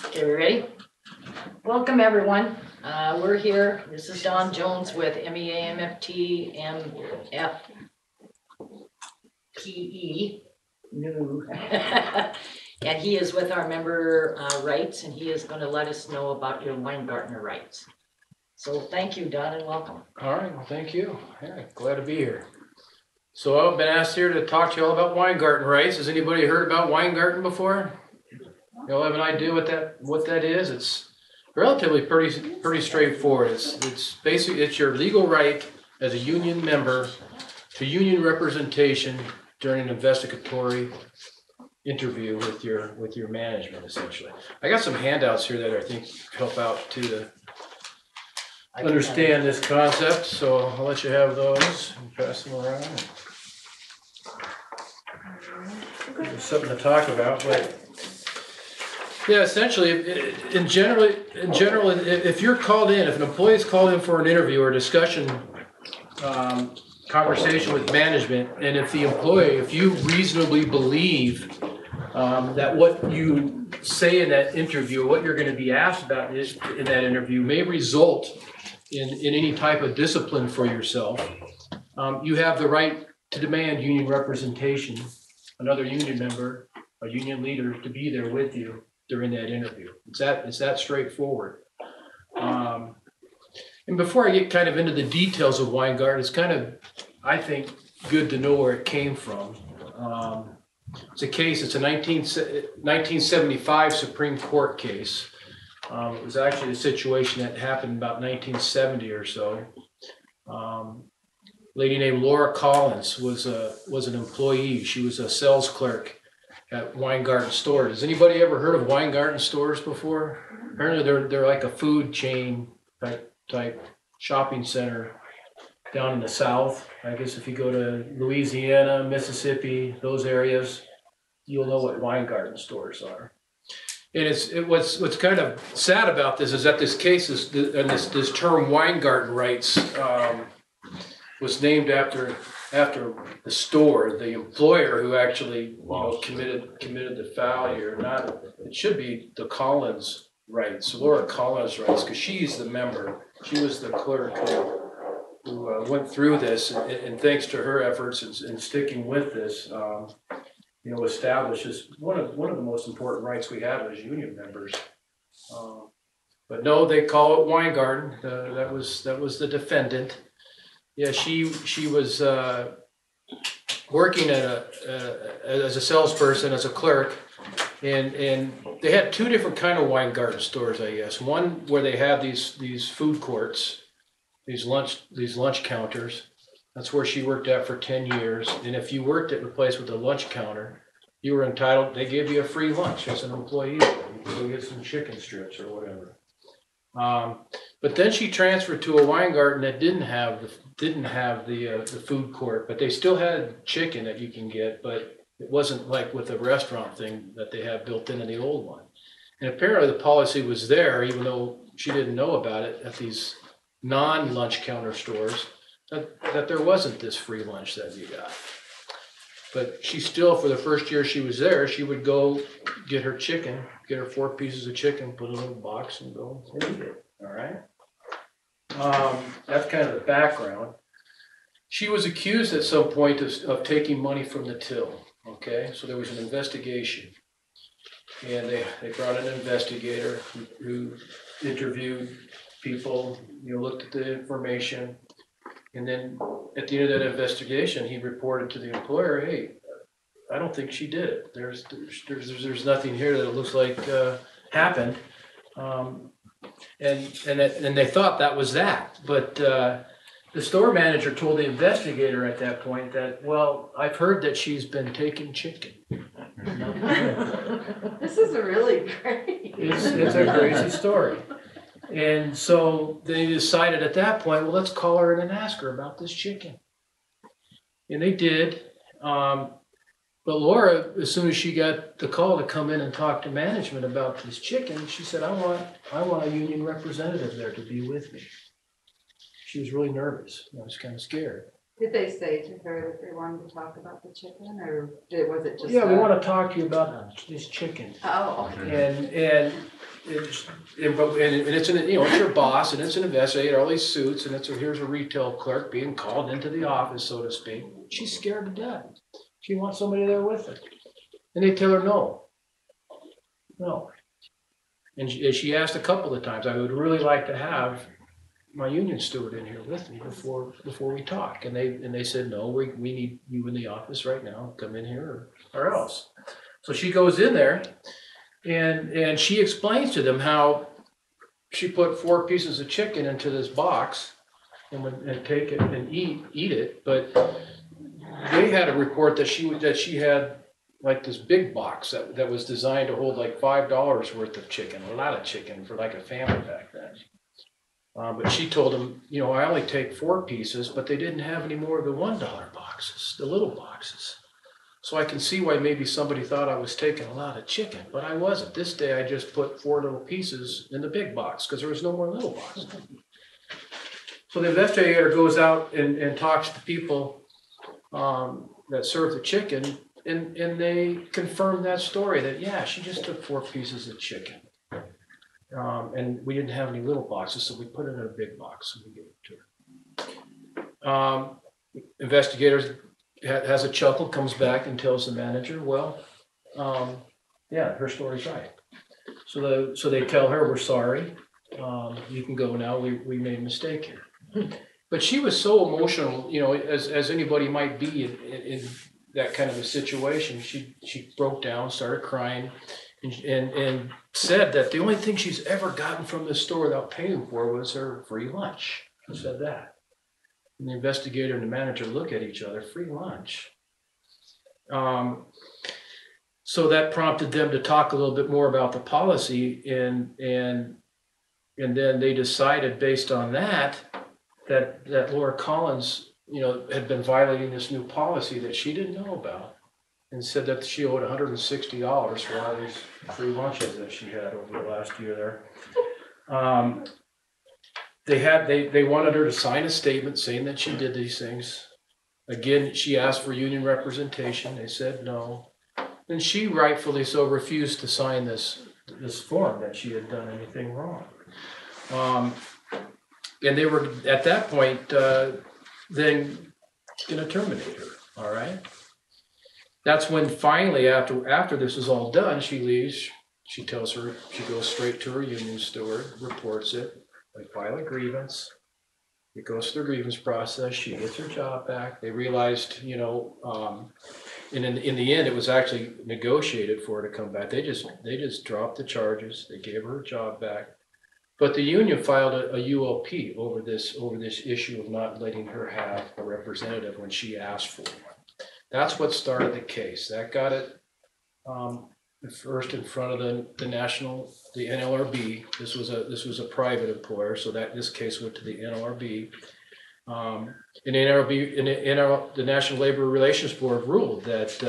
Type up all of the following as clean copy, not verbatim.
Okay, we ready? Welcome, everyone. We're here. This is Don Jones with MEAMFT MFPE, new. And he is with our member rights, and he is going to let us know about your Weingartner rights. So thank you, Don, and welcome. All right, well, thank you. Yeah, glad to be here. So I've been asked here to talk to you all about Weingarten rights. Has anybody heard about Weingarten before? You all have an idea what that is? It's relatively pretty straightforward. It's basically your legal right as a union member to union representation during an investigatory interview with your management, essentially. I got some handouts here that I think help out to understand this concept, so I'll let you have those and pass them around. There's something to talk about, but yeah, essentially, in general, if you're called in, if an employee is called in for an interview or discussion, conversation with management, and if you reasonably believe that what you say in that interview, what you're going to be asked about in that interview may result in any type of discipline for yourself, you have the right to demand union representation, another union member, a union leader to be there with you during that interview. It's that straightforward. And before I get kind of into the details of Weingarten, it's kind of, I think, good to know where it came from. It's a 1975 Supreme Court case. It was actually a situation that happened about 1970 or so. A lady named Laura Collins was an employee. She was a sales clerk at Weingarten Store. Has anybody ever heard of Weingarten stores before? Apparently they're like a food chain type shopping center down in the South. I guess if you go to Louisiana, Mississippi, those areas, you'll know what Weingarten stores are. And what's kind of sad about this is that this case and this term Weingarten rights was named after the store, the employer who actually committed the foul here. It should be the Collins rights, Laura Collins rights, because she's the member. She was the clerk who went through this, and thanks to her efforts in sticking with this, establishes one of the most important rights we have as union members. But no, they call it Weingarten. That was the defendant. Yeah, she was working as a salesperson, as a clerk, and they had two different kind of Weingarten stores, I guess. One where they have these food courts, these lunch counters. That's where she worked at for 10 years. And if you worked at the place with a lunch counter, you were entitled, they gave you a free lunch as an employee. You could go get some chicken strips or whatever. But then she transferred to a Weingarten that didn't have the food court, but they still had chicken that you can get, but it wasn't like with the restaurant thing that they have built into the old one. And apparently the policy was there, even though she didn't know about it, at these non-lunch counter stores, that there wasn't this free lunch that you got. But she still, for the first year she was there, she would go get her chicken, get her 4 pieces of chicken, put it in a little box and go and eat it, all right? That's kind of the background. She was accused at some point of taking money from the till, okay? So there was an investigation. And they brought an investigator who interviewed people, looked at the information. And then at the end of that investigation, he reported to the employer, "Hey, I don't think she did it. There's nothing here that it looks like happened." And they thought that was that. But the store manager told the investigator at that point that, "Well, I've heard that she's been taking chicken." This is really great. It's a crazy story. And so they decided at that point, well, let's call her in and ask her about this chicken. And they did. But Laura, as soon as she got the call to come in and talk to management about this chicken, she said, I want a union representative there to be with me. She was really nervous. I was kind of scared. Did they say to her that they wanted to talk about the chicken, or was it just? Yeah, we want to talk to you about this chicken. Oh, okay. And it's an, it's your boss, and it's an investigator, all these suits, and here's a retail clerk being called into the office, so to speak. She's scared to death. She wants somebody there with her. And they tell her no. No. And she asked a couple of times, I would really like to have my union steward in here with me before we talk. And they said, no, we need you in the office right now. Come in here or else. So she goes in there and she explains to them how she put 4 pieces of chicken into this box and would take it and eat it. But they had a report that she had like this big box that was designed to hold like $5 worth of chicken, a lot of chicken for like a family back then. But she told them, I only take 4 pieces, but they didn't have any more of the $1 boxes, the little boxes. So I can see why maybe somebody thought I was taking a lot of chicken, but I wasn't. This day I just put 4 little pieces in the big box because there was no more little boxes. So the investigator goes out and talks to people that serve the chicken, and they confirm that story that, yeah, she just took 4 pieces of chicken. And we didn't have any little boxes, so we put it in a big box and we gave it to her. Investigators has a chuckle, comes back and tells the manager, well, yeah, her story's right. So they tell her, we're sorry, you can go now, we made a mistake here. But she was so emotional, as anybody might be in that kind of a situation. She broke down, started crying, and said that the only thing she's ever gotten from the store without paying for was her free lunch. She said that. And the investigator and the manager look at each other, free lunch. So that prompted them to talk a little bit more about the policy, and then they decided based on that Laura Collins, had been violating this new policy that she didn't know about, and said that she owed $160 for all these free lunches that she had over the last year there. They wanted her to sign a statement saying that she did these things. Again, she asked for union representation. They said no. And she rightfully so refused to sign this form that she had done anything wrong. And they were, at that point, then going to terminate her, all right? That's when finally, after this is all done, she leaves. She tells her, she goes straight to her union steward, reports it. They file a grievance. It goes through the grievance process. She gets her job back. They realized, and in the end, it was actually negotiated for her to come back. They just dropped the charges. They gave her job back. But the union filed a ULP over this issue of not letting her have a representative when she asked for one. That's what started the case. That got it first in front of the NLRB. This was a private employer, so that this case went to the NLRB. And the National Labor Relations Board ruled that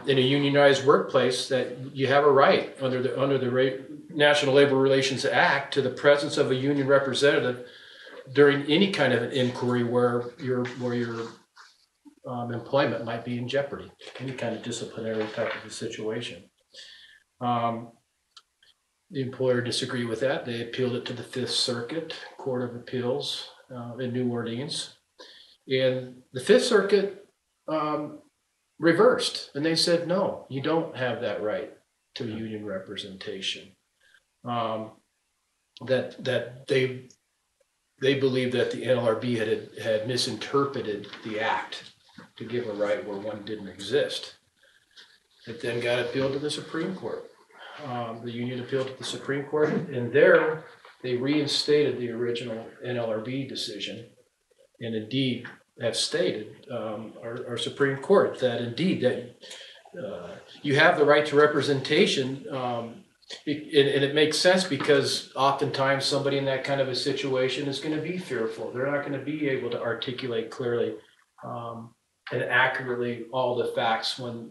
in a unionized workplace that you have a right under the National Labor Relations Act to the presence of a union representative during any kind of an inquiry where your employment might be in jeopardy, any kind of disciplinary type of a situation. The employer disagreed with that. They appealed it to the Fifth Circuit Court of Appeals in New Orleans. And the Fifth Circuit reversed, and they said, no, you don't have that right to union representation. That they believe that the NLRB had misinterpreted the act to give a right where one didn't exist. It then got appealed to the Supreme Court. The union appealed to the Supreme Court, and there they reinstated the original NLRB decision, and indeed have stated, our Supreme Court, that indeed that you have the right to representation. And it makes sense because oftentimes somebody in that kind of a situation is going to be fearful. They're not going to be able to articulate clearly and accurately all the facts when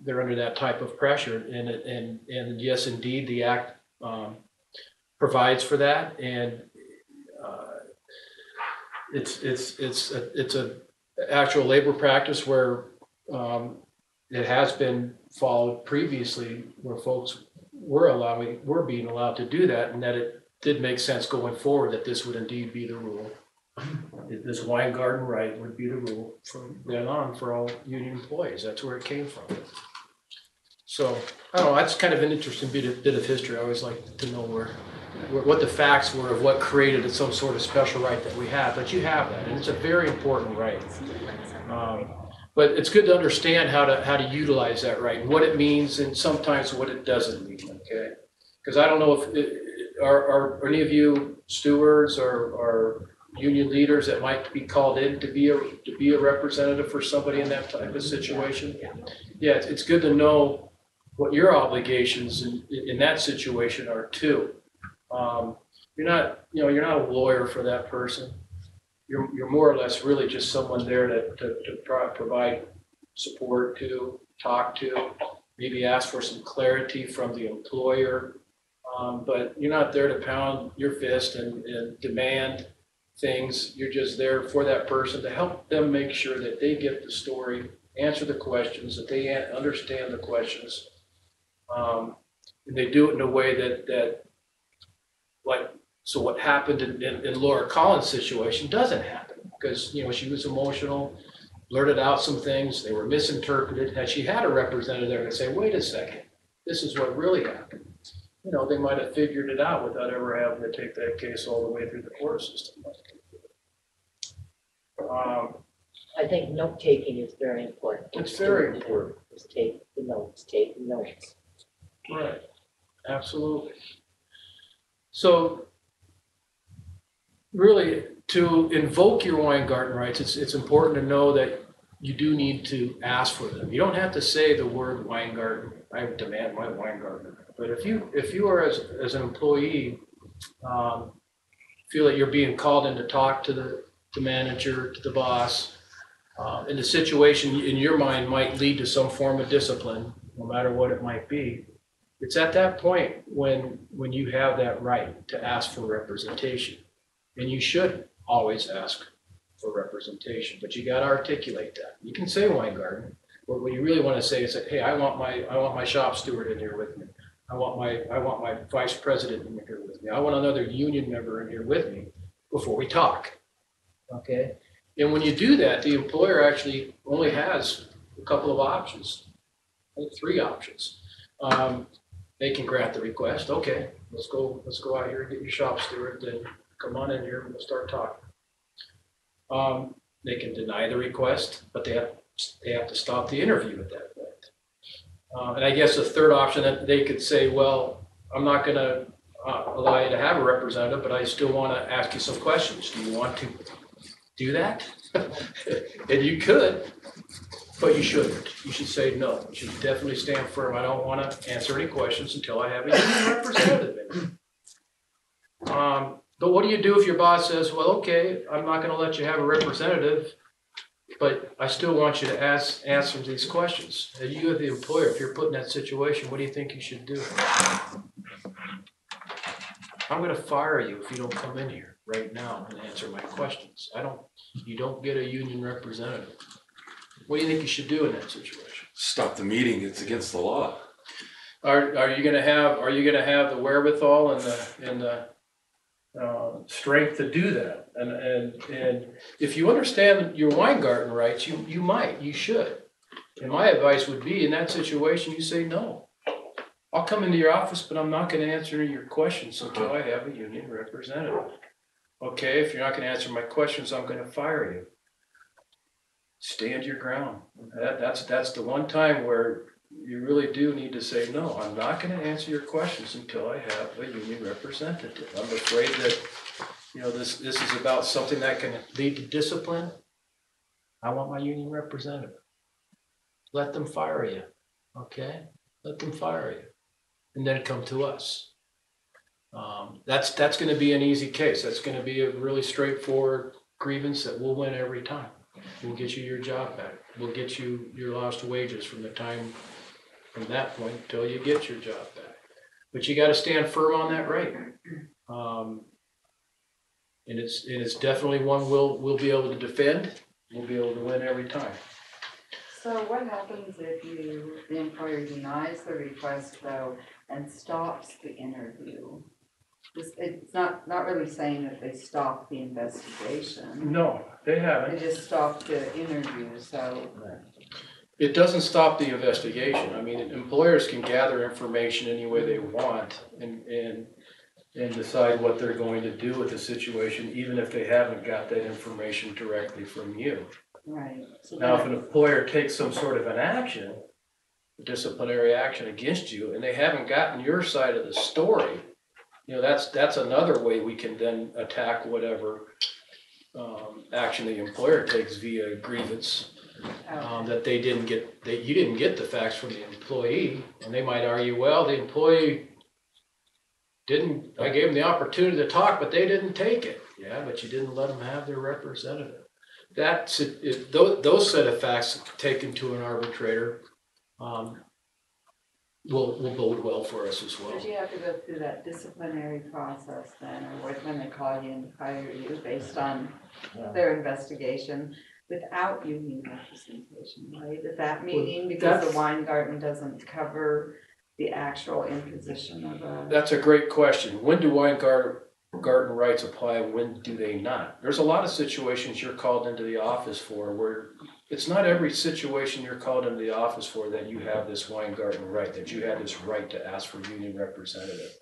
they're under that type of pressure. And yes, indeed, the act provides for that. And it's a actual labor practice where it has been followed previously, where folks were being allowed to do that, and that it did make sense going forward that this would indeed be the rule. This wine garden right would be the rule from then on for all union employees. That's where it came from. So I don't know. That's kind of an interesting bit of history. I always like to know what the facts were of what created some sort of special right that we have. But you have that, and it's a very important right. But it's good to understand how to utilize that right and what it means, and sometimes what it doesn't mean. Okay, because I don't know if are any of you stewards or union leaders that might be called in to be a representative for somebody in that type of situation. Yeah, it's good to know what your obligations in that situation are too. You're not a lawyer for that person. You're more or less really just someone there to provide support to, talk to, maybe ask for some clarity from the employer. But you're not there to pound your fist and demand things. You're just there for that person to help them make sure that they get the story, answer the questions, that they understand the questions. And they do it in a way that like, so what happened in Laura Collins' situation doesn't happen, because she was emotional, blurted out some things, they were misinterpreted. Had she had a representative there to say, wait a second, this is what really happened, they might have figured it out without ever having to take that case all the way through the court system. I think note taking is very important. It's very important. Just take the notes, take the notes. Right, absolutely. So really, to invoke your wine garden rights, it's important to know that you do need to ask for them. You don't have to say the word wine garden. I demand my wine garden. But if you are as an employee feel that you're being called in to talk to the manager, to the boss, and the situation in your mind might lead to some form of discipline, no matter what it might be. It's at that point when you have that right to ask for representation. And you should always ask for representation, but you got to articulate that. You can say wine garden, but what you really want to say is that, hey, I want my shop steward in here with me. I want my vice president in here with me. I want another union member in here with me before we talk. Okay? And when you do that, the employer actually only has a couple of options, I think 3 options. They can grant the request. Okay, let's go out here and get your shop steward. Then come on in here and we'll start talking. They can deny the request, but they have to stop the interview at that point. And I guess the third option that they could say, well, I'm not going to allow you to have a representative, but I still want to ask you some questions. Do you want to do that? And you could. But you shouldn't. You should say no. You should definitely stand firm. I don't want to answer any questions until I have a union representative in. But what do you do if your boss says, well, okay, I'm not going to let you have a representative, but I still want you to answer these questions. And you as the employer, if you're put in that situation, what do you think you should do? I'm going to fire you if you don't come in here right now and answer my questions. You don't get a union representative. What do you think you should do in that situation? Stop the meeting. It's against the law. Are you going to have the wherewithal and the strength to do that? And if you understand your wine garden rights, you should. And my advice would be, in that situation, you say no. I'll come into your office, but I'm not going to answer your questions until I have a union representative. Okay, if you're not going to answer my questions, I'm going to fire you. Stand your ground. That's the one time where you really do need to say, no, I'm not going to answer your questions until I have a union representative. I'm afraid that, this is about something that can lead to discipline. I want my union representative. Let them fire you. Okay? Let them fire you. And then come to us. That's going to be an easy case. That's going to be a really straightforward grievance that we'll win every time. We'll get you your job back. We'll get you your lost wages from that point until you get your job back. But you got to stand firm on that right. And it's definitely one we'll be able to defend. We'll be able to win every time. So what happens if the employer denies the request though and stops the interview? It's not really saying that they stopped the investigation. No, they haven't. They just stopped the interview, so. It doesn't stop the investigation. I mean, employers can gather information any way they want and decide what they're going to do with the situation, even if they haven't got that information directly from you. Right. So Now, if an employer takes some sort of an action, disciplinary action against you, and they haven't gotten your side of the story, that's another way we can then attack whatever action the employer takes via grievance. That you didn't get the facts from the employee, and they might argue, well, the employee I gave them the opportunity to talk, but they didn't take it. Yeah, but you didn't let them have their representative. Those set of facts taken to an arbitrator will bode well for us as well. Did you have to go through that disciplinary process then, or when they call you and fire you based on their investigation without union representation, right? At that meeting, because the Weingarten doesn't cover the actual imposition of a. That's a great question. When do Weingarten rights apply and when do they not? There's a lot of situations you're called into the office for where it's not every situation you're called into the office for that you have this Weingarten right, that you have this right to ask for union representative.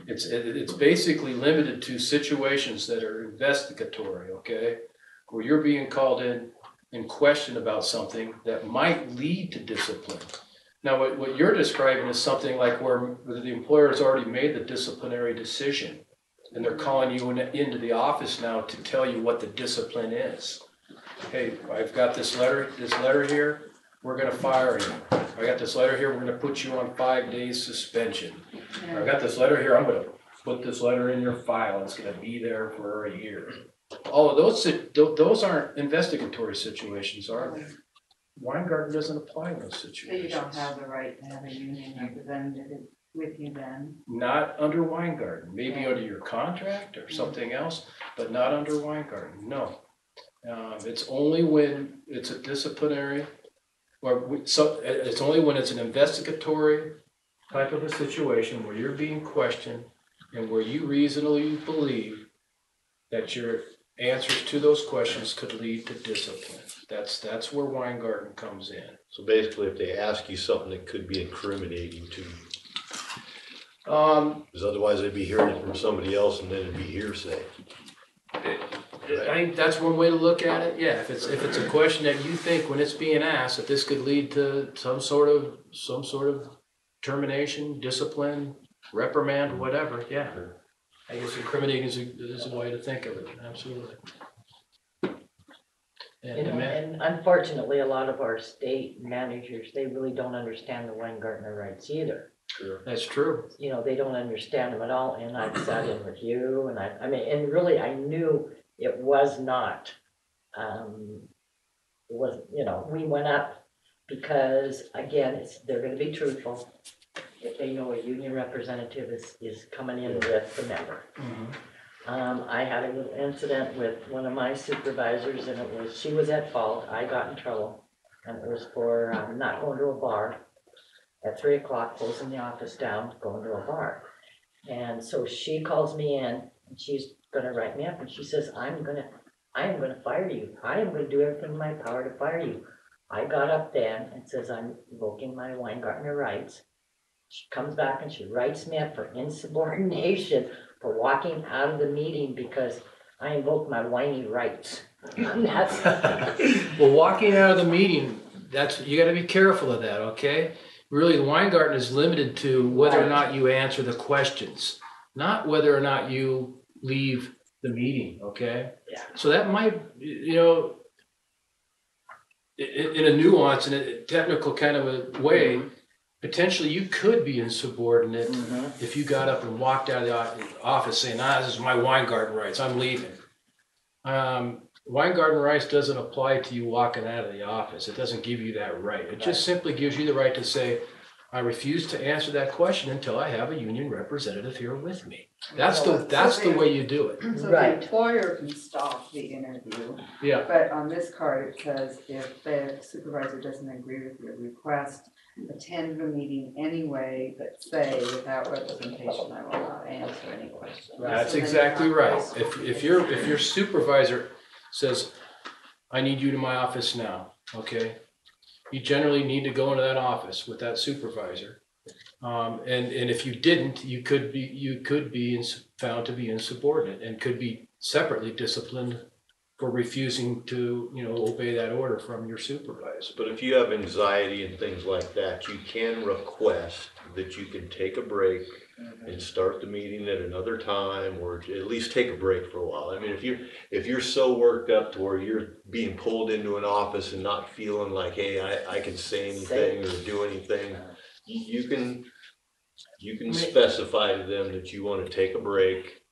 It's basically limited to situations that are investigatory, okay? Where you're being called in question about something that might lead to discipline. Now, what you're describing is something like where the employer has already made the disciplinary decision, and they're calling you into the office now to tell you what the discipline is. Hey, I've got this letter here, we're gonna fire you. I got this letter here, we're gonna put you on 5 days suspension. Or I got this letter here, I'm gonna put this letter in your file, it's gonna be there for a year. All of those aren't investigatory situations, are they? Weingarten doesn't apply in those situations. So you don't have the right to have a union representative with you then? Not under Weingarten, maybe under your contract or something else, but not under Weingarten, no. It's only when it's a disciplinary, it's only when it's an investigatory type of a situation where you're being questioned and where you reasonably believe that your answers to those questions could lead to discipline. That's where Weingarten comes in. So basically, if they ask you something that could be incriminating to you, because otherwise they'd be hearing it from somebody else and then it'd be hearsay. I think that's one way to look at it. Yeah, if it's a question that you think when it's being asked that this could lead to some sort of termination, discipline, reprimand, whatever. Yeah, I guess incriminating is a way to think of it. Absolutely. And unfortunately, a lot of our state managers, they really don't understand the Weingarten rights either. Sure. That's true. They don't understand them at all. And I've sat in with you, and and really, I knew it was not. We went up because again, they're going to be truthful. If they know a union representative is coming in with the member. Mm-hmm. I had a little incident with one of my supervisors, and she was at fault. I got in trouble, and it was for not going to a bar at 3 o'clock, closing the office down, going to a bar. And so she calls me in, and she's going to write me up, and she says, I am going to fire you. I am going to do everything in my power to fire you. I got up then and says, I'm invoking my Weingarten rights. She comes back and she writes me up for insubordination for walking out of the meeting because I invoked my whiny rights. Well, walking out of the meeting, you got to be careful of that, okay? Really, the Weingarten is limited to whether or not you answer the questions, not whether or not you leave the meeting, okay? Yeah. So that might, in a nuance, in a technical kind of a way, potentially you could be insubordinate if you got up and walked out of the office saying, this is my Weingarten rights, I'm leaving. Weingarten rights doesn't apply to you walking out of the office. It doesn't give you that right. It just simply gives you the right to say, I refuse to answer that question until I have a union representative here with me. That's the way you do it. So Right. the employer can stop the interview, Yeah, but on this card, it says if the supervisor doesn't agree with your request, attend the meeting anyway, but say without representation, I will not answer any questions. that's So then exactly you're not right. possible. If your supervisor says, I need you to my office now, okay? You generally need to go into that office with that supervisor. And if you didn't, you could be found to be insubordinate and could be separately disciplined for refusing to, obey that order from your supervisor. But if you have anxiety and things like that, you can request that you can take a break and start the meeting at another time, or at least take a break for a while. I mean, if you're so worked up to where you're being pulled into an office and not feeling like, hey, I can say anything or do anything, you can specify to them that you want to take a break,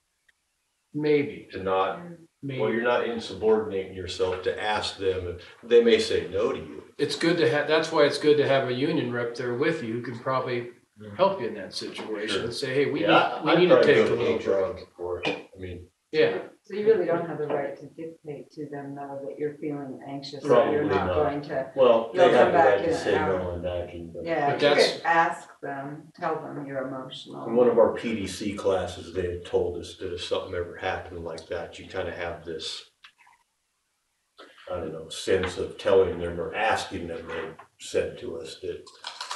Maybe. to not, Maybe. well, you're not insubordinating yourself to ask them. They may say no to you. It's good to have, that's why it's good to have a union rep there with you who can probably help you in that situation Sure. and say, hey, we need I'd to probably take go a to little HR break. before. I mean, Yeah, So you really don't have the right to dictate to them though that you're feeling anxious, that Probably you're not not. going to. well, You'll they have come the back right in to an say hour. no and action. But Yeah, But you that's- could ask them, tell them you're emotional. in one of our PDC classes, they had told us that if something ever happened like that, you kind of have this, I don't know, sense of telling them or asking them. They said to us that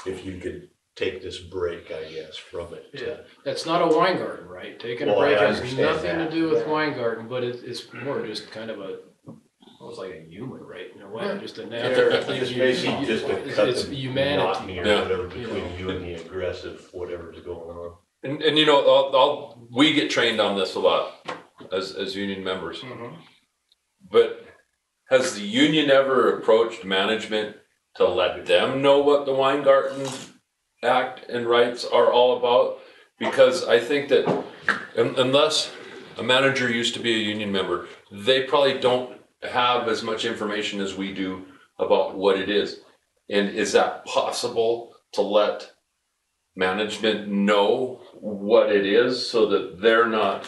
if you could take this break, I guess, from it. yeah. That's not a Weingarten, right? Taking a Well, I break has understand nothing that. to do with Yeah. Weingarten, but it's more just kind of almost like a human right in a way, just a Yeah, natural thing. it's basically just to cut It's the humanity. monotony or Yeah. whatever between you and the aggressive, whatever's going on. And we get trained on this a lot as union members. Mhm. But has the union ever approached management to let them know what the Weingarten Act and rights are all about? Because I think that unless a manager used to be a union member, they probably don't have as much information as we do about what it is. And is that possible to let management know what it is so that they're not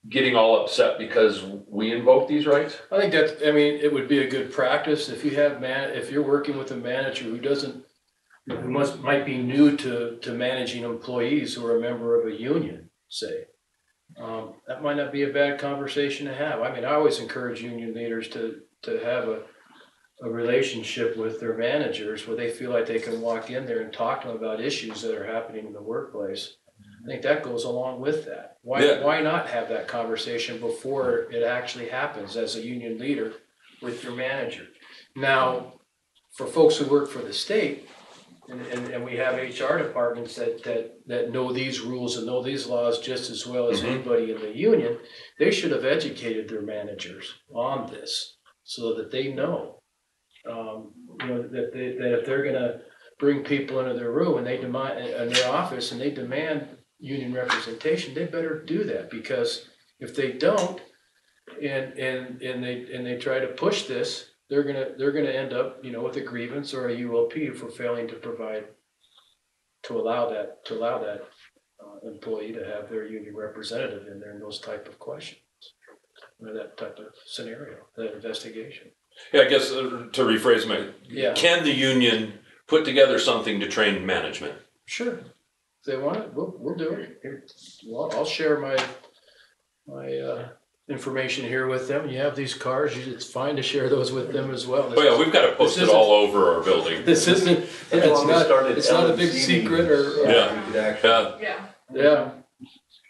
getting all upset because we invoke these rights? I think it would be a good practice if if you're working with a manager who might be new to managing employees who are a member of a union, say. That might not be a bad conversation to have. I mean, I always encourage union leaders to have a relationship with their managers where they feel like they can walk in there and talk to them about issues that are happening in the workplace. I think that goes along with that. Why not have that conversation before it actually happens as a union leader with your manager? Now, for folks who work for the state, and we have HR departments that know these rules and know these laws just as well as anybody in the union, they should have educated their managers on this so that they know, that if they're gonna bring people into their room and they demand, in their office, and they demand union representation, they better do that, because if they don't, and they try to push this, they're gonna end up, with a grievance or a ULP for failing to provide, to allow that employee to have their union representative in there in those type of questions, or that type of scenario, that investigation. Yeah, I guess to rephrase can the union put together something to train management? Sure. If they want it, we'll do it. Well, I'll share my information here with them. You have these cards. It's fine to share those with them as well. Oh yeah, we've got to post it all over our building. This isn't. That's why we started It's not a big LMC secret, meetings, or Yeah. you could actually- yeah.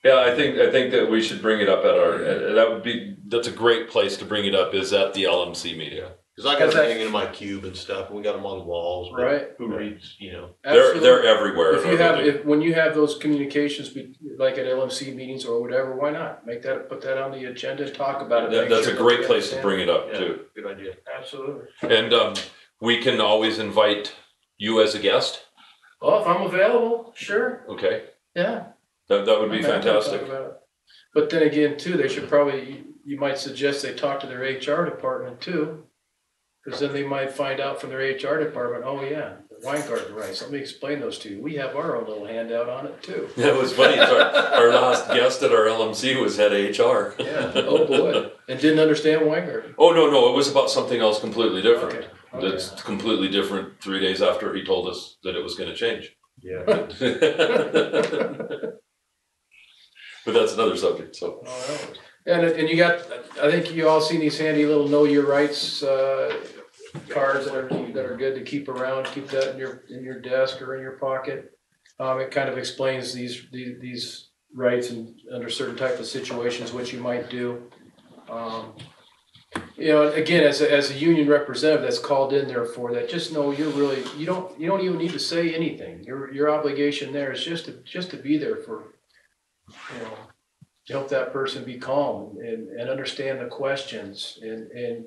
Yeah, I think that we should bring it up at our. That's a great place to bring it up, is at the LMC meeting. Cause I got them hanging in my cube and stuff, and we got them on the walls, but Right. who reads, They're everywhere. If you have, when you have those communications, like at LMC meetings or whatever, why not put that on the agenda and talk about it? Make That's sure a that great we place to understand. bring it up Yeah. too. Good idea. Absolutely. And we can always invite you as a guest. Well, if I'm available, sure. Okay, Yeah. that would be I'm happy to talk fantastic. about it. But then again, too, they should probably, you might suggest they talk to their HR department too. Because then they might find out from their HR department, oh yeah, the Weingarten rights, let me explain those to you. We have our own little handout on it too. Yeah, it was funny. Our last guest at our LMC was head of HR. Yeah, oh boy, and didn't understand Weingarten. Oh, no, it was about something else completely different. Okay. That's completely different 3 days after he told us that it was gonna change. Yeah. But that's another subject, so. All right. And you got, I think you all seen these handy little know your rights cards that are good to keep around. Keep that in your desk or in your pocket. It kind of explains these rights and under certain type of situations what you might do. You know, again, as a union representative that's called in there for that, just know you don't even need to say anything. Your obligation there is just to be there for, you know, to help that person be calm and understand the questions, and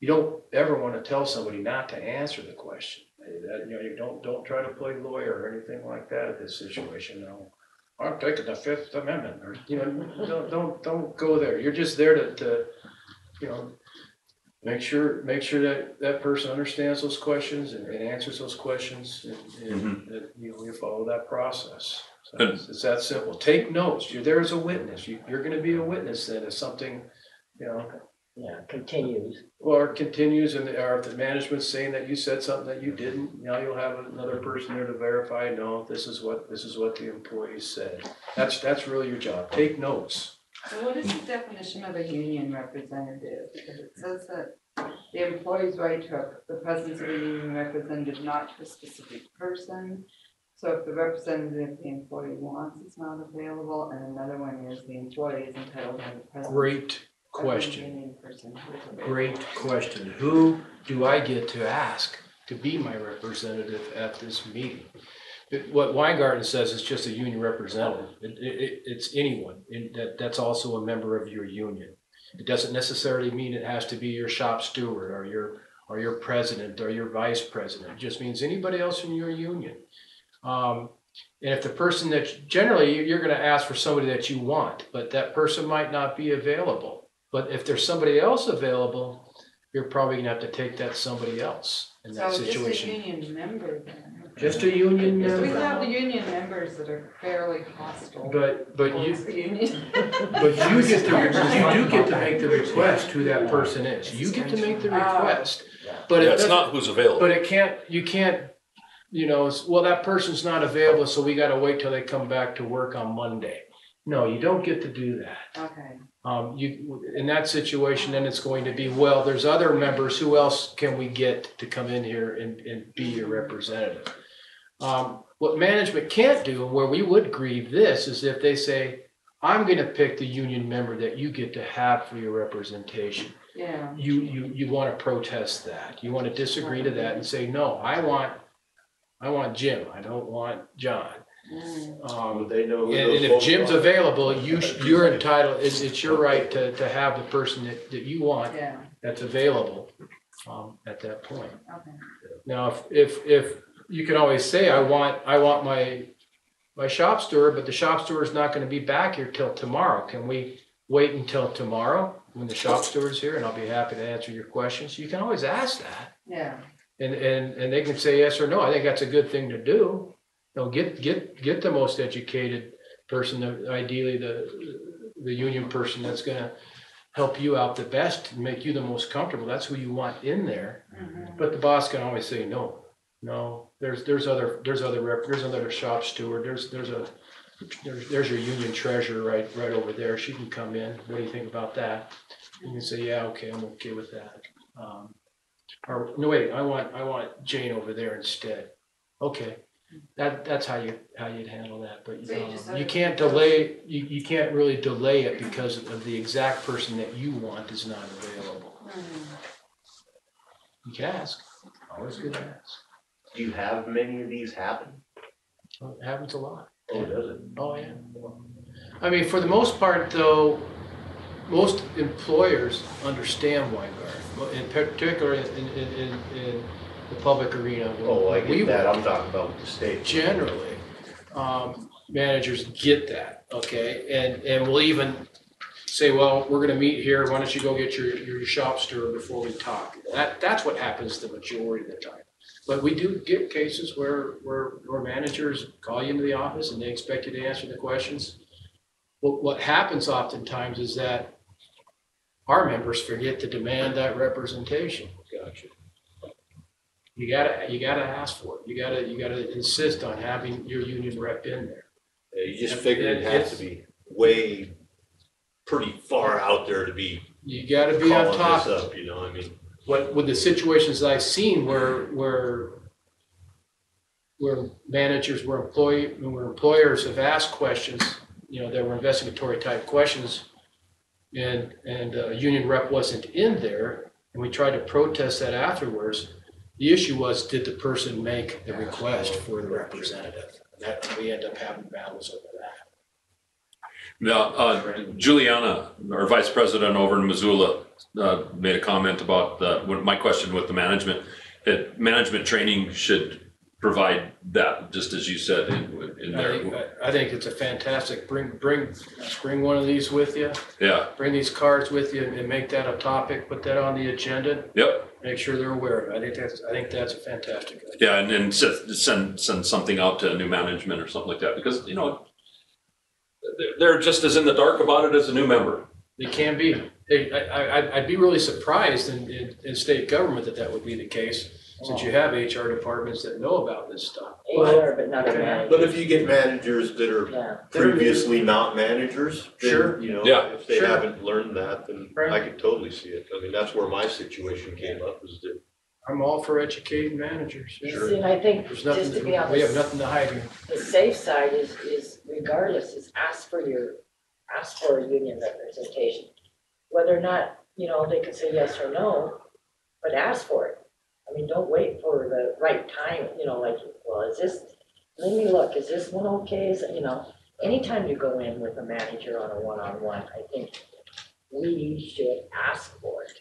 you don't ever want to tell somebody not to answer the question. That, you know, you don't try to play lawyer or anything like that at this situation. No, I'm taking the Fifth Amendment, or you know, don't go there. You're just there to you know, make sure that person understands those questions and answers those questions, and that you follow that process. So it's that simple. Take notes. You're there as a witness. You're going to be a witness then if something, you know, Continues. or continues, or if the management's saying that you said something that you didn't, you know, you'll have another person there to verify. No, this is what the employee said. That's really your job. Take notes. So what is the definition of a union representative? Because it says that the employee's right to the presence of a union representative, not to a specific person. So if the representative the employee wants is not available, and another one is the employee is entitled to the presence. Great of a question. union person who is available. Great question. Who do I get to ask to be my representative at this meeting? What Weingarten says is just a union representative. It's anyone that's also a member of your union. It doesn't necessarily mean it has to be your shop steward or your president or your vice president. It just means anybody else in your union. And if the person that generally you're going to ask for somebody that you want, but that person might not be available. But if there's somebody else available, you're probably going to have to take that somebody else in that situation. Just a union member then. Just a union Because we member. have the union members that are fairly hostile But towards the union. you do get to make the request who that person is. You get to make the request. But Yeah, it it's doesn't, not who's available. but you can't, you know, well, that person's not available, so we gotta wait till they come back to work on Monday. No, you don't get to do that. Okay. In that situation, then it's going to be, well, there's other members, who else can we get to come in here and be your representative? What management can't do, and where we would grieve this, is if they say, I'm gonna pick the union member that you get to have for your representation. Yeah. You wanna protest that. You wanna disagree to that and say, no, I want Jim, I don't want John. Would they know who And those if folks Jim's are? available, you're entitled, it's your right to have the person that you want Yeah, that's available at that point. okay. Now, if you can always say, I want my shop steward, but the shop steward's not gonna be back here till tomorrow. Can we wait until tomorrow when the shop steward's here, and I'll be happy to answer your questions? You can always ask that. Yeah, And they can say yes or no. I think that's a good thing to do. You know, get the most educated person, ideally the union person that's gonna help you out the best and make you the most comfortable. That's who you want in there. But the boss can always say no. No, there's another shop steward. There's your union treasurer right over there. She can come in. What do you think about that? You can say, yeah, okay, I'm okay with that. Or no, wait, I want Jane over there instead. Okay, that's how you'd handle that. But So you just have you to- can't delay. You can't really delay it because of the exact person that you want is not available. You can ask. Always good to ask. Do you have many of these happen? It happens a lot. Oh, does it? Oh, yeah. I mean, for the most part, though, most employers understand Weingarten, in particular in the public arena. Oh, I We get that. work. I'm talking about the state. Generally, managers get that, okay, and will even say, well, we're gonna meet here, why don't you go get your shop stirrer before we talk? That's what happens the majority of the time. But we do get cases where managers call you into the office and they expect you to answer the questions. What happens oftentimes is that our members forget to demand that representation. Gotcha. You gotta ask for it. You gotta insist on having your union rep in there. Yeah, you just figured it has to be way pretty far out there to be You gotta be on calling top this of it. up, you know, I mean. What with the situations I've seen where managers where employers have asked questions, you know, that were investigatory type questions, and a union rep wasn't in there, and we tried to protest that afterwards. The issue was, did the person make the request for the representative? That we end up having battles over that. Now, Juliana, our vice president over in Missoula, made a comment about my question with the management, that management training should provide that, just as you said in there. I think it's a fantastic, bring one of these with you, Yeah, bring these cards with you and make that a topic, put that on the agenda, yep, make sure they're aware of it. I think that's a fantastic idea. yeah, and then send something out to new management or something like that, because, you know, they're just as in the dark about it as a new member. They can be. I'd be really surprised in state government that would be the case, since you have HR departments that know about this stuff. HR, but not a manager. But if you get managers that are Yeah. previously not managers, Sure. then, you know, Yeah. if they Sure. haven't learned that, then Right. I could totally see it. I mean, that's where my situation came up, is that I'm all for educating managers. See, and I think There's just nothing, to be on we have nothing to hide here. the safe side is regardless, is ask for a union representation. Whether or not, you know, they could say yes or no, but ask for it. I mean, don't wait for the right time, you know, like, well, let me look, is this one okay? You know, anytime you go in with a manager on a one-on-one, I think we should ask for it,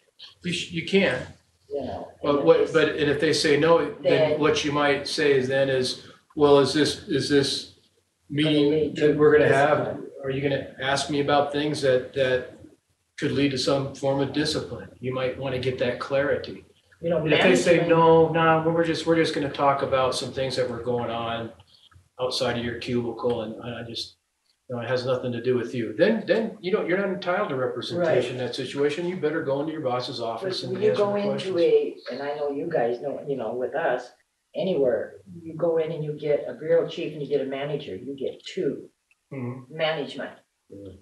You can, you know. and if they say no, then Then- what you might say is, well, is this meeting that we're gonna have, are you gonna ask me about things that could lead to some form of discipline? You might wanna get that clarity. You know, And if they say, management- no, we're just gonna talk about some things that were going on outside of your cubicle, and I just, you know, it has nothing to do with you, then you're not entitled to representation in that situation. You better go into your boss's But office and when you answer go the into questions. and I know you guys know, you know, with us, anywhere, you go in and you get a bureau chief and you get a manager, you get two Mhm. management.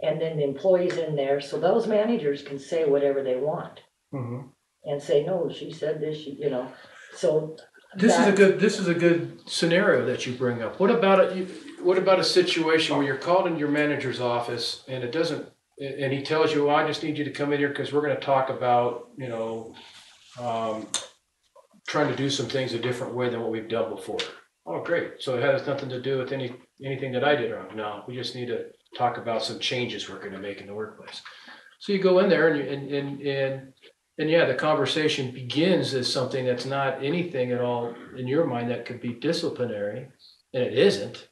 And then the employees in there, so those managers can say whatever they want Mhm. and say, no, she said this, you know, so. This that- is a good scenario that you bring up. What about a situation where you're called in your manager's office and and he tells you, well, I just need you to come in here because we're gonna talk about, you know, trying to do some things a different way than what we've done before. Oh, great. So it has nothing to do with anything that I did wrong. No, we just need to talk about some changes we're gonna make in the workplace. So you go in there and yeah, the conversation begins as something that's not anything at all in your mind that could be disciplinary, and it isn't.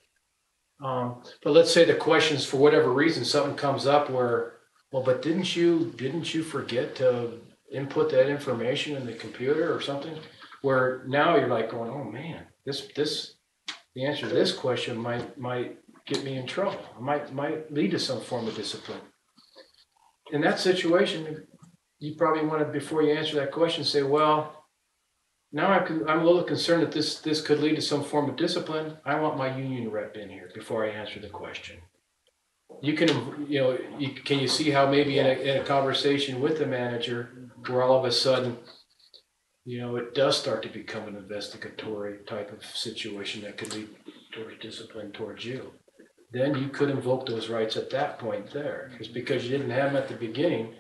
But let's say the questions, for whatever reason, something comes up where, well, but didn't you forget to input that information in the computer or something? Where now you're like going, oh man, the answer to this question might get me in trouble. It might lead to some form of discipline. In that situation, you probably want to, before you answer that question, say, well, now I'm a little concerned that this could lead to some form of discipline. I want my union rep in here before I answer the question. You can, you know, can you see how maybe in a conversation with the manager, where all of a sudden, you know, it does start to become an investigatory type of situation that could lead towards discipline towards you. Then you could invoke those rights at that point there. Because you didn't have them at the beginning,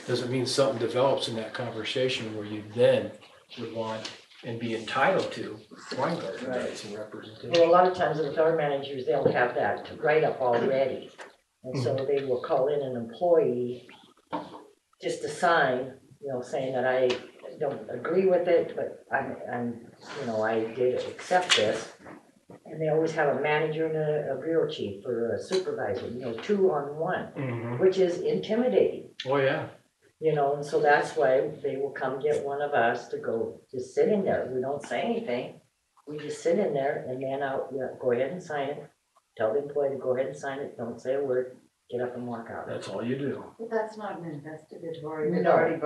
doesn't mean something develops in that conversation where you then would want and be entitled to Weingarten rights and representation. Well, a lot of times with our managers, they'll have that write up already. And so they will call in an employee just to sign, you know, saying that I don't agree with it, but I'm, you know, I did accept this. And they always have a manager and a bureau chief or a supervisor, 2-on-1, Mhm. which is intimidating, Oh, yeah. and so that's why they will come get one of us to go just sit in there. We don't say anything. We just sit in there and then go ahead and sign it. Tell the employee to go ahead and sign it. Don't say a word. Get up and walk out. That's all you do. But that's not an investigatory, they've No. already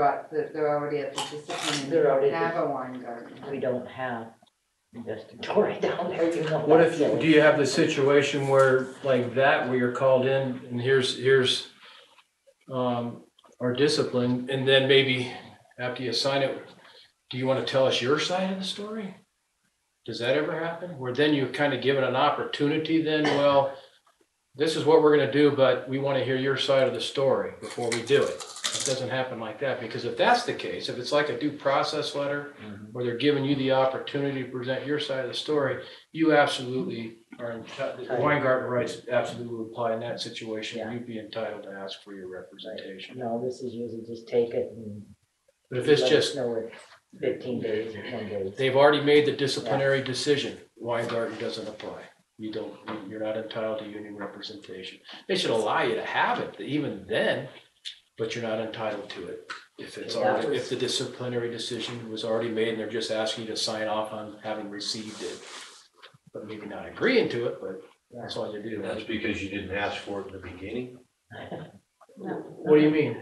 they're already at the discipline, and they They're don't already- have a wine garden. We don't have investigatory down there, What if, that, so- do you have the situation where, like that, where you're called in and here's our discipline, and then maybe after you sign it, do you want to tell us your side of the story? Does that ever happen? Where then you're kind of given an opportunity then, well, this is what we're gonna do, but we want to hear your side of the story before we do it. It doesn't happen like that, because if that's the case, if it's like a due process letter, where they're giving you the opportunity to present your side of the story, you absolutely are entitled, Weingarten rights absolutely apply in that situation. Yeah. You'd be entitled to ask for your representation. No, this is usually just take it and. But if it's let us just, know in 15 days or 10 days. they've already made the disciplinary decision, Weingarten doesn't apply. You're not entitled to union representation. They should allow you to have it even then, but you're not entitled to it. If the disciplinary decision was already made and they're just asking you to sign off on having received it, but maybe not agreeing to it, but that's all you do. That's because you didn't ask for it in the beginning? What do you mean?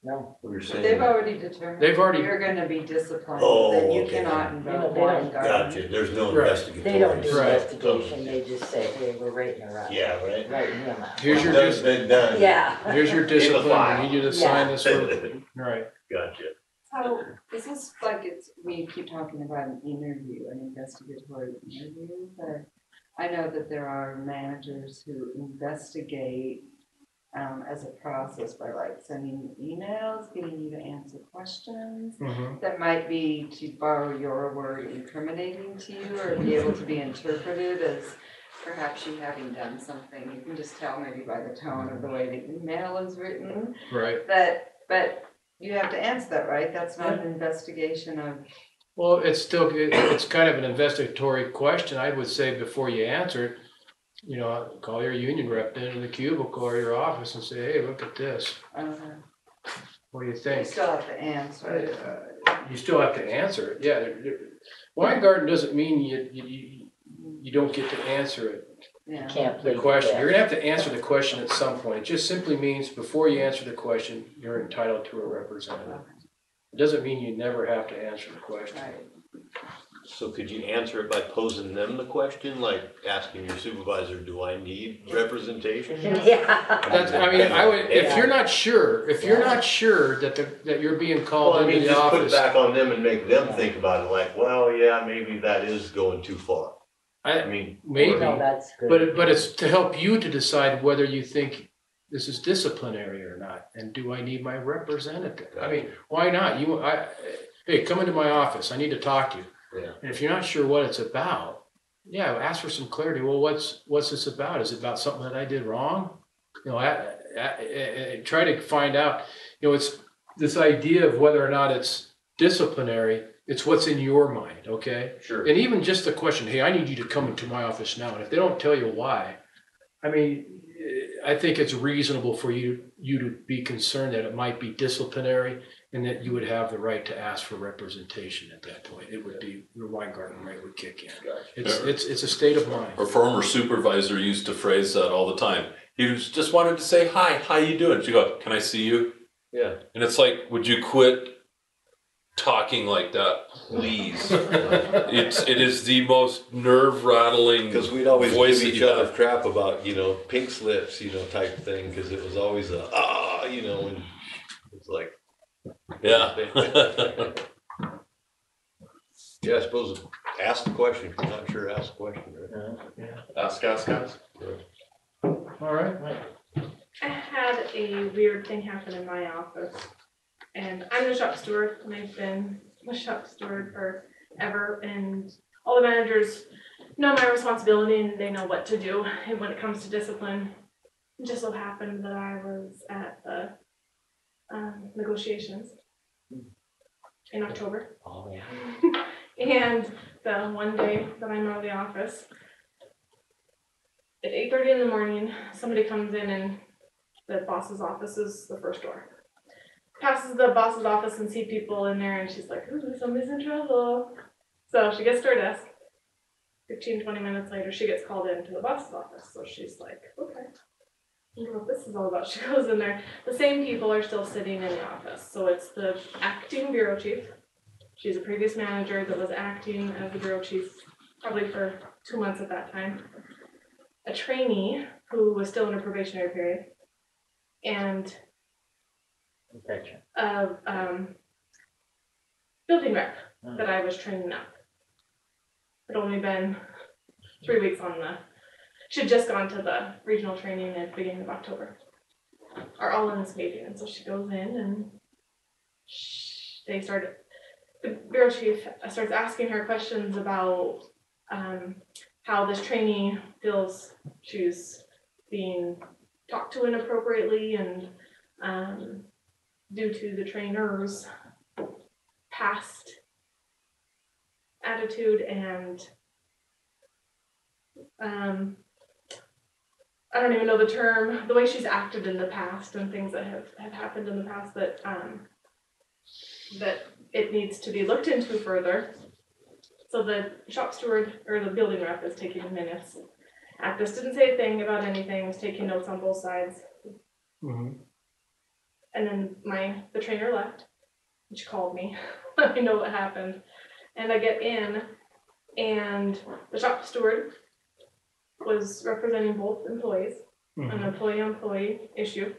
No, What you're saying? They've already determined. They've already- You're gonna be disciplined, Oh, that you okay. cannot No, invoke they wine don't. garden. Gotcha, there's no Right. investigatory. they don't do Right. investigation, they just say, hey, we're writing her up. Yeah, right. Writing him up. Here's your, Done, been done. Yeah. here's your discipline, file. we need you to sign this for, right. Gotcha. So, is this like we keep talking about an interview, an investigatory interview, but I know that there are managers who investigate as a process by like sending emails, getting you to answer questions Mhm. that might be, to borrow your word, incriminating to you, or be able to be interpreted as perhaps you having done something. You can just tell maybe by the tone of the way the email is written. Right. But you have to answer that, right? That's not an investigation of, Well, it's kind of an investigatory question. I would say before you answer it, call your union rep into the cubicle or your office and say, hey, look at this. What do you you think? still have to answer it. You still have to answer it. Yeah. Weingarten doesn't mean you don't get to answer it. Yeah. Can't The plead the question, you're fifth. gonna have to answer the question at some point. It just simply means before you answer the question, you're entitled to a representative. It doesn't mean you never have to answer the question. Right. So could you answer it by posing them the question, like asking your supervisor, do I need representation? Yeah. If you're not sure that you're being called Well, I into mean, the just put it office. back on them and make them think about it, like, well, yeah, maybe that is going too far. I mean. Maybe. No, that's good. But it's to help you to decide whether you think this is disciplinary or not, and do I need my representative? I mean, why not? Hey, come into my office, I need to talk to you. Yeah. And if you're not sure what it's about, yeah, ask for some clarity. Well, what's this about? Is it about something that I did wrong? Try to find out, it's this idea of whether or not it's disciplinary, it's what's in your mind, okay? Sure. And even just the question, hey, I need you to come into my office now. And if they don't tell you why, I mean, I think it's reasonable for you to be concerned that it might be disciplinary and that you would have the right to ask for representation at that point. It would be, your Weingarten right would kick in. It's a state of mind. Our former supervisor used to phrase that all the time. He just wanted to say, hi, how you doing? She go, can I see you? Yeah. And it's like, would you quit talking like that, please? It is the most nerve rattling. Because we'd always voice give that each you other have. crap about, pink slips, type thing, because it was always and it's like. Yeah. Yeah, I suppose ask the question. If you're not sure, ask the question, right? Ask. All right. I had a weird thing happen in my office, and I'm the shop steward, and I've been the shop steward forever, and all the managers know my responsibility and they know what to do. And when it comes to discipline, it just so happened that I was at the negotiations in October. Oh, yeah. And the one day that I'm out of the office, at 8:30 in the morning, somebody comes in and the boss's office is the first door. Passes the boss's office and see people in there and she's like, ooh, somebody's in trouble. So she gets to her desk. 15, 20 minutes later, she gets called into the boss's office. So she's like, okay, I wonder what this is all about. She goes in there. The same people are still sitting in the office. So it's the acting bureau chief. She's a previous manager that was acting as the bureau chief probably for 2 months at that time. A trainee who was still in a probationary period. And Gotcha. a building rep that I was training up. Had only been 3 weeks on she'd just gone to the regional training at the beginning of October. Are all in this meeting, and so she goes in and the bureau chief starts asking her questions about how this trainee feels she's being talked to inappropriately and due to the trainer's past attitude and I don't even know the term, the way she's acted in the past and things that have happened in the past that it needs to be looked into further. So the shop steward or the building rep is taking minutes. Actus didn't say a thing about anything, was taking notes on both sides. Mm-hmm. And then the trainer left, and she called me, let me know what happened. And I get in, and the shop steward was representing both employees, an employee-employee issue.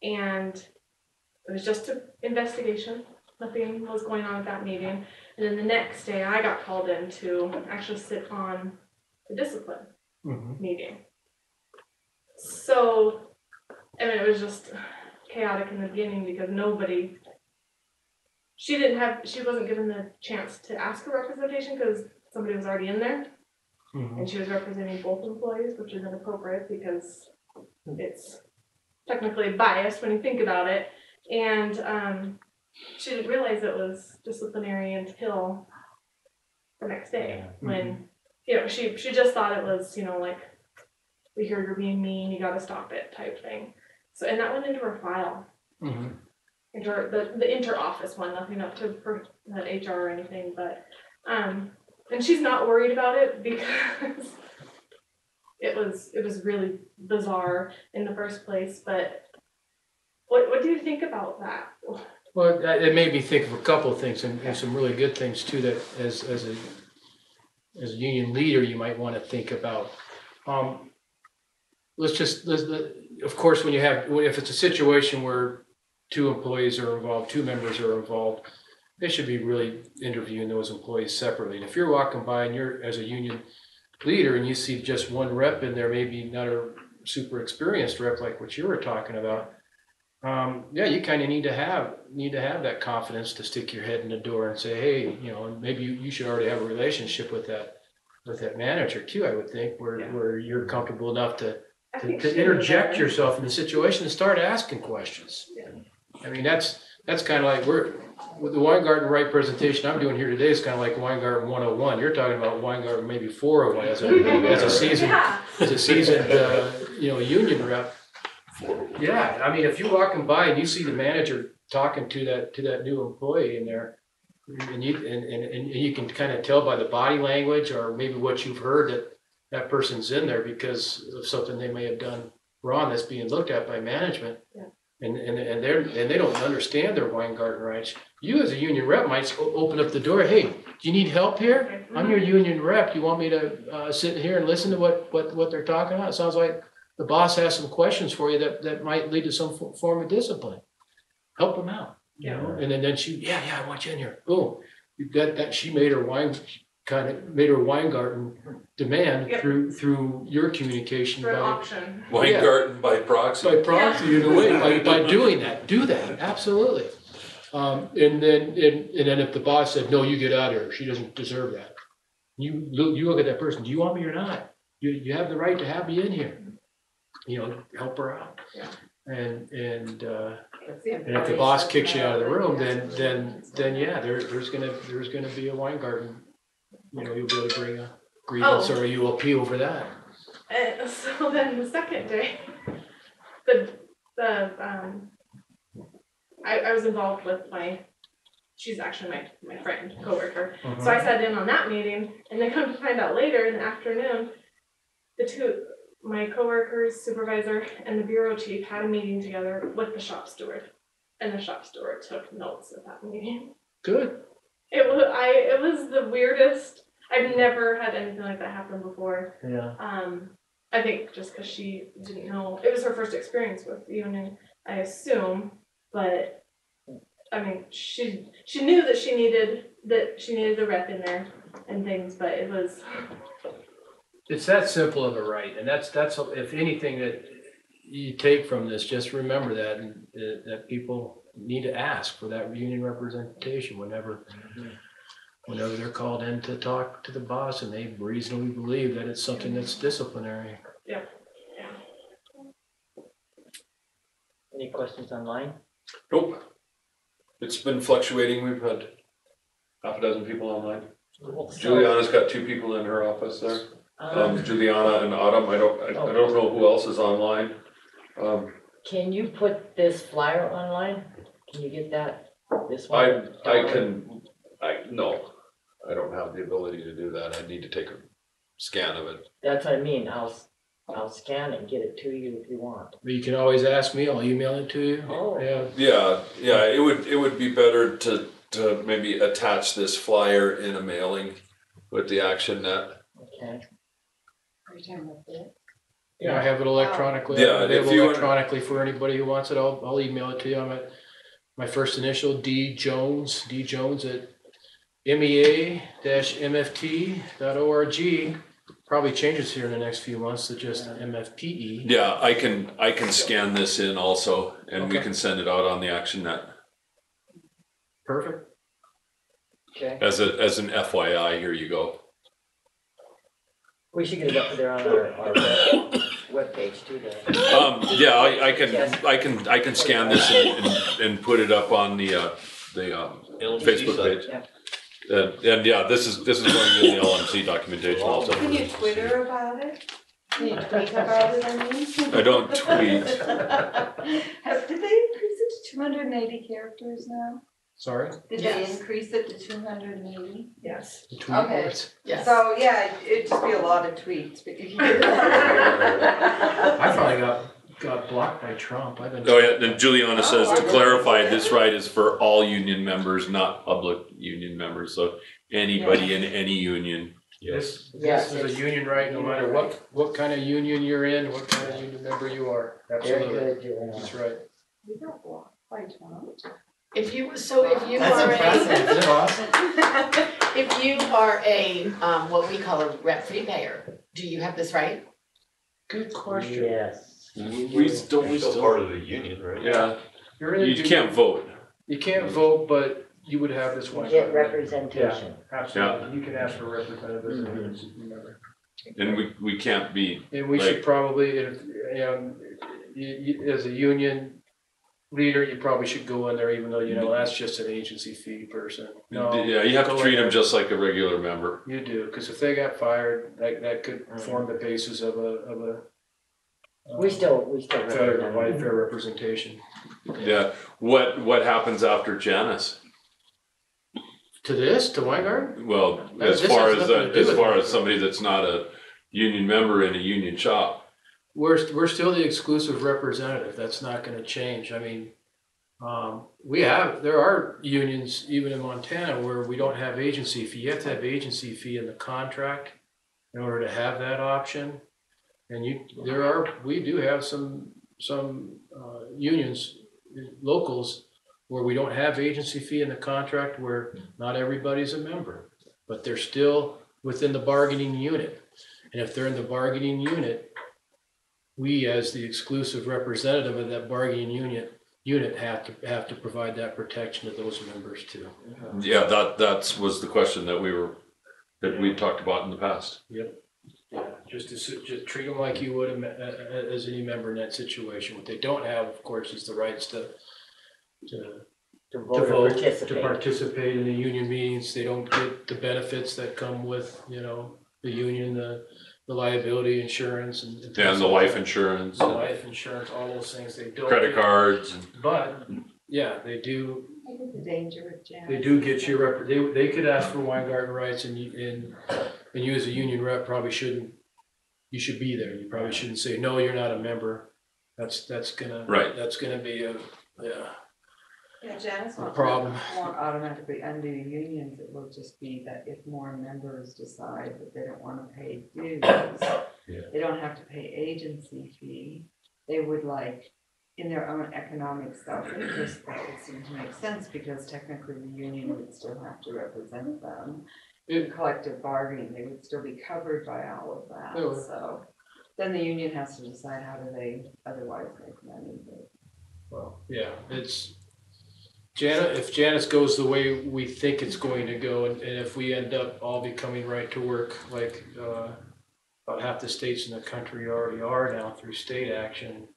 And it was just an investigation. Nothing was going on at that meeting. And then the next day, I got called in to actually sit on the discipline meeting. So, I mean, it was just chaotic in the beginning because she wasn't given the chance to ask for representation because somebody was already in there. And she was representing both employees, which is inappropriate because it's technically biased when you think about it. And she didn't realize it was disciplinary until the next day when, she just thought it was, like, we hear you're being mean, you gotta stop it type thing. So, and that went into her file. Into the inter-office one, nothing up to the HR or anything, but, and she's not worried about it because it was really bizarre in the first place, but what do you think about that? Well, it made me think of a couple of things and some really good things too that as a union leader you might want to think about. Of course, if it's a situation where two employees are involved, two members are involved, they should be really interviewing those employees separately. And if you're walking by and you're as a union leader and you see just one rep in there, maybe not a super experienced rep like what you were talking about, you kind of need to have that confidence to stick your head in the door and say, hey, maybe you should already have a relationship with that manager too. I would think where you're comfortable enough to interject yourself in the situation and start asking questions. Yeah. I mean, that's kind of like with the Weingarten Right presentation I'm doing here today is kind of like Weingarten 101. You're talking about Weingarten maybe 401 as a seasoned union rep. Yeah, I mean, if you're walking by and you see the manager talking to that new employee in there, and you can kind of tell by the body language or maybe what you've heard that person's in there because of something they may have done wrong that's being looked at by management. Yeah. And they don't understand their Weingarten rights. You as a union rep might open up the door. Hey, do you need help here? I'm your union rep. You want me to sit here and listen to what they're talking about? It sounds like the boss has some questions for you that might lead to some form of discipline. Help them out. Yeah. And then she, I want you in here. Boom. That she made her Weingarten demand through your communication. For an option. Weingarten by proxy. By proxy, in a way, by doing that. Do that, absolutely. And then if the boss said, no, you get out of here, she doesn't deserve that. You look at that person, do you want me or not? You have the right to have me in here. Help her out. Yeah. And if the boss kicks you out of the room, then there's gonna be a Weingarten. You'll be able to bring a grievance or you appeal for that. And so then the second day, I was involved with she's actually my friend, coworker. So I sat in on that meeting, and then come to find out later in the afternoon, my coworkers, supervisor, and the bureau chief had a meeting together with the shop steward, and the shop steward took notes at that meeting. Good. It was the weirdest. I've never had anything like that happen before. Yeah. I think just because she didn't know, it was her first experience with the union, I assume, but I mean, she knew that she needed the rep in there and things, but it was. It's that simple of a right, and that's if anything that you take from this, just remember that, and that people need to ask for that union representation whenever they're called in to talk to the boss, and they reasonably believe that it's something that's disciplinary. Yeah. Any questions online? Nope. It's been fluctuating. We've had half a dozen people online. Juliana's got 2 people in her office there. Juliana and Autumn. I don't know who else is online. Can you put this flyer online? Can you get that? This one? No, I don't have the ability to do that. I need to take a scan of it. That's what I mean. I'll scan it and get it to you if you want. But you can always ask me. I'll email it to you. Oh. Yeah. Yeah. It would be better to maybe attach this flyer in a mailing with the action net. Okay. Yeah, I have it electronically. Yeah, Available if you electronically for anybody who wants it. I'll email it to you. I'm at my first initial D Jones at mea-mft.org. Probably changes here in the next few months to just MFPE. Yeah, I can scan this in also, and we can send it out on the action net. Perfect. Okay. As an FYI, here you go. We should get it up there on our webpage too. Yeah, I can scan this and put it up on the Facebook page. Yeah. And yeah, this is going in the LMC documentation also. Can you Twitter about it? Can you tweet about it, I mean? I don't tweet. Did they increase it to 280 characters now? Sorry? Did Yes. they increase it to 280? Yes. The tweet Okay. words? Yes. So, yeah, it'd just be a lot of tweets, but you can. I finally got blocked by Trump. I've been. Oh yeah, then Juliana says to clarify, this right is for all union members, not public union members. So anybody in any union. This Yes, is it's a union right, no matter what kind of union you're in, what kind of union member you are. Very Absolutely. good, Juliana. That's right. We got blocked by Trump. If you That's are impressive. Isn't it awesome? if you are a what we call a rep-free payer, do you have this right? Good question. Yes. We still part of the union, right? Yeah, You're in a you can't vote. You can't vote, but you would have this one. Get representation. Absolutely. You can ask for a representative as a union member. And we can't be. And we should probably, if, as a union leader, you probably should go in there, even though, that's just an agency fee person. No, Yeah, you have to go treat in them there. just like a regular member. You do, because if they got fired, that could form the basis of a We still fair representation. Yeah. What happens after Janice? To Weingarten? Well, This as far has as nothing to do with it. somebody that's not a union member in a union shop. We're still the exclusive representative. That's not going to change. I mean, there are unions even in Montana where we don't have agency fee. You have to have agency fee in the contract in order to have that option. And we do have some unions, locals, where we don't have agency fee in the contract, where not everybody's a member, but they're still within the bargaining unit. And if they're in the bargaining unit, we, as the exclusive representative of that bargaining unit, have to provide that protection to those members too. Yeah, that was the question that we talked about in the past. Yep. Yeah, just treat them like you would as any member in that situation. What they don't have, of course, is the rights to vote, to participate in the union meetings. They don't get the benefits that come with, the union, the the liability insurance and. And things the like life that. insurance, The life insurance, all those things they don't. credit get. cards. But, yeah, they do, The danger of jazz. they do get you, they could ask for Weingarten rights and you as a union rep probably shouldn't, you should be there. You probably shouldn't say, no, you're not a member. That's gonna. Right. That's gonna be a, yeah. Yeah, Janice won't Problem. automatically undo unions, it will just be that if more members decide that they don't wanna pay dues, they don't have to pay agency fee, they would like, in their own economic self-interest, that would seem to make sense, because technically the union would still have to represent them. In collective bargaining, they would still be covered by all of They would. that, so then the union has to decide how do they otherwise make money. Well, yeah, if Janice goes the way we think it's going to go, and if we end up all becoming right to work, like, about half the states in the country already are now through state action,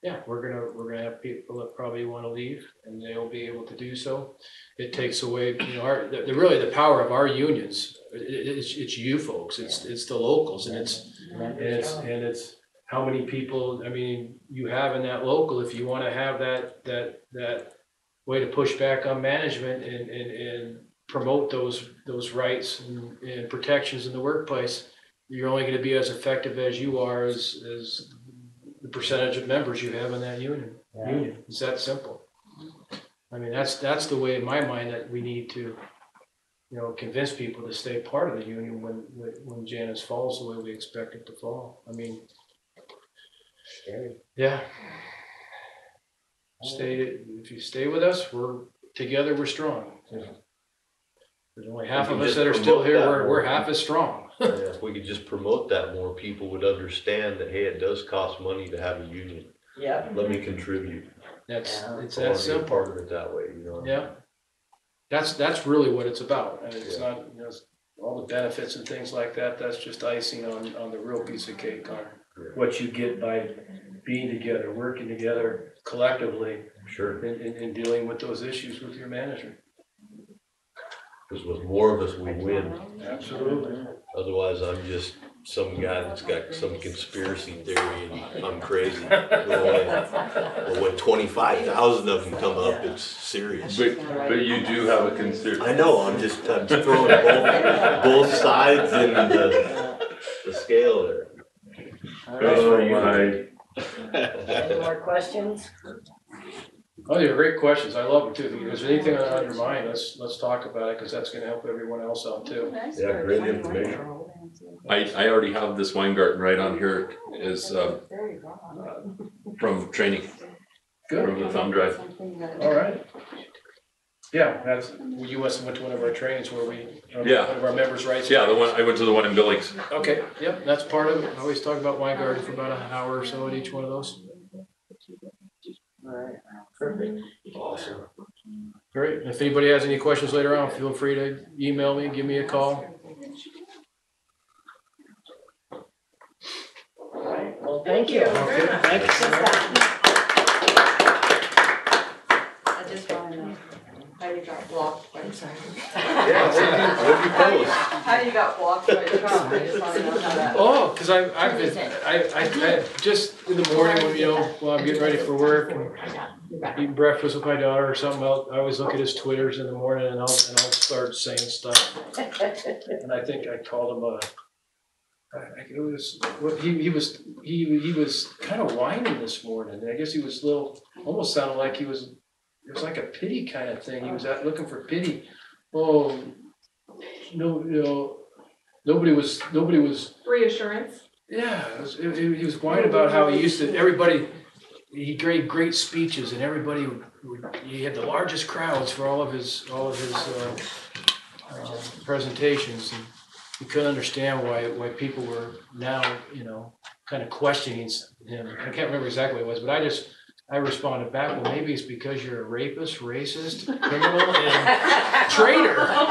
yeah, we're gonna have people that probably wanna leave, and they'll be able to do so. It takes away, really the power of our unions, it's you folks, it's the locals, and it's how many people, I mean, you have in that local, if you wanna have that way to push back on management and promote those rights and protections in the workplace, you're only gonna be as effective as you are as the percentage of members you have in that union. It's that simple. I mean, that's the way in my mind that we need to, convince people to stay part of the union when Janice falls the way we expect it to fall. I mean, yeah. If you stay with us, we're strong. There's only half of us that are still here, we're half as strong. Yeah, if we could just promote that more, people would understand that, hey, it does cost money to have a union. Yeah. Let me contribute. It's I that wanna be a simple. part of it that way, Yeah. That's really what it's about. And it's not, all the benefits and things like that, that's just icing on the real piece of cake on what you get by being together, working together collectively Sure. and dealing with those issues with your management. Because with more of us, we win. Absolutely. Otherwise, I'm just some guy that's got some conspiracy theory and I'm crazy. But when 25,000 of them come up, it's serious. But you do have a concern. I know, I'm just throwing both sides in the scale there. Any more questions? Oh, they're great questions. I love them too. If there's anything on your mind, let's talk about it, because that's gonna help everyone else out too. Yeah, great information. I already have this Weingarten right on here is from training, Good. from the thumb drive. All right. Yeah, you went to one of our trainings where Yeah. one of our members' rights. Yeah, I went to the one in Billings. Okay, yep, that's part of it. I always talk about Weingarten for about an hour or so at each one of those. Alright, perfect. Awesome. Great. If anybody has any questions later on, feel free to email me, give me a call. Alright, well, thank you. Okay, thank you. I just wanna know how you got blocked by Trump. Yeah, what'd you post? How you got blocked by Trump, I just wanna know how that. Oh, because I just in the morning when, while I'm getting ready for work and eating breakfast with my daughter or something else, I always look at his Twitters in the morning and I'll start saying stuff. And I think I called him he was kind of whining this morning. I guess he was almost sounded like it was like a pity kind of thing. He was out looking for pity. Oh, no, nobody was. Reassurance. Yeah, he was whining about how he used to. He gave great speeches, and everybody. He had the largest crowds for all of his presentations, and he couldn't understand why people were now, kind of questioning him. I can't remember exactly what it was, but I responded back, well, maybe it's because you're a rapist, racist, criminal, and traitor. Oh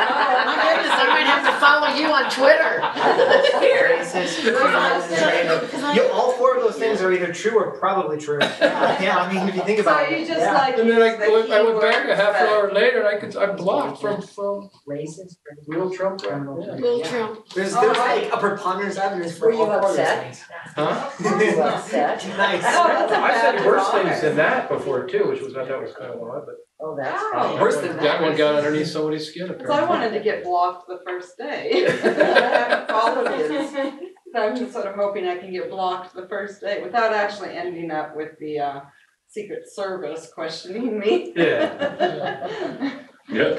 my goodness, I might have to follow you on Twitter. racist, criminals, all four of those things are either true or probably true. Yeah, I mean, if you think So about you it. just Yeah. like. And then use the I went back a half an keywords hour later and I'm blocked from Racist. real Trump. Little Trump. There's Oh, like a preponderance of evidence for Were you all four of those upset? things. Huh? Were you upset? Nice. Oh, that's a I said badge worse of things honor. than that before too, which was, I thought was kind of odd, but Oh, that's Oh. funny. Worse than that one got underneath somebody's skin Cause I apparently. wanted to get blocked the first day. I haven't followed his. So I'm just sort of hoping I can get blocked the first day without actually ending up with the Secret Service questioning me. Yeah. Yeah,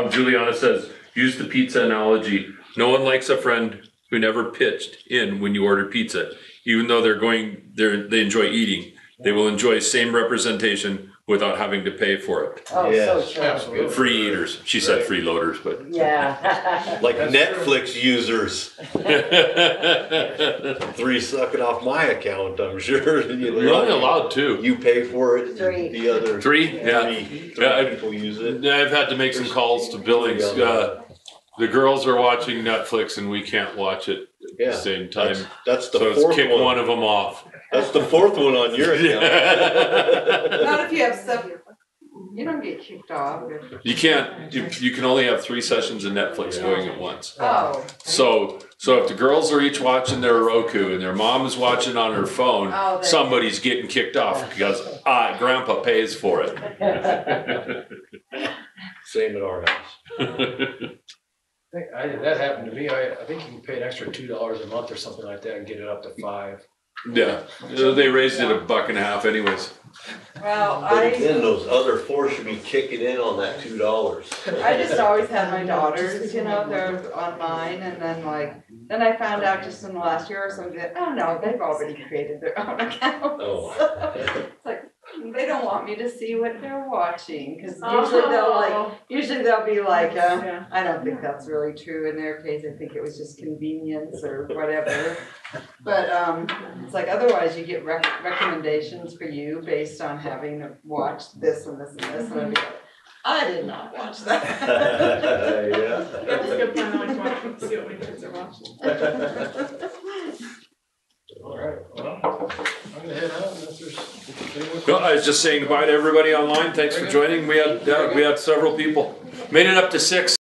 Juliana says, use the pizza analogy. No one likes a friend who never pitched in when you order pizza. Even though they enjoy eating, they will enjoy same representation without having to pay for it. Oh, Yes. so Absolutely. Free eaters. She said freeloaders, but. Yeah. Like That's Netflix users, 3 sucking off my account, I'm sure. You're only allowed 2. You pay for it, 3. the other 3? Yeah. three Yeah, people use it. I've had to make some calls to Billings. The girls are watching Netflix and we can't watch it at Yeah, the same time. That's the So let's fourth kick one. one of them off. That's the fourth one on your account. Not if you have stuff, you don't get kicked off. You can't, you can only have 3 sessions of Netflix going at once. Oh. So if the girls are each watching their Roku and their mom is watching on her phone, Oh, they- somebody's getting kicked off because grandpa pays for it. Same at our house. That happened to me. I think you can pay an extra $2 a month or something like that and get it up to 5. Yeah, they raised it $1.50 anyways. Well, But I again, those other 4 should be kicking in on that $2. I just always had my daughters, they're on mine, and then I found out just in the last year or something that, oh no, they've already created their own accounts. Oh. It's like, they don't want me to see what they're watching, cause usually they'll be like, Yeah. I don't think that's really true in their case, I think it was just convenience or whatever. But, it's like, otherwise you get recommendations for you based on having watched this and this and this, and I'd be like, I did not watch that. Yeah. That's a good plan, I like to watch, see what my kids are watching. All right, well, I'm gonna head out unless there's. No, I was just saying goodbye to everybody online. Thanks for joining. We had several people. Made it up to 6.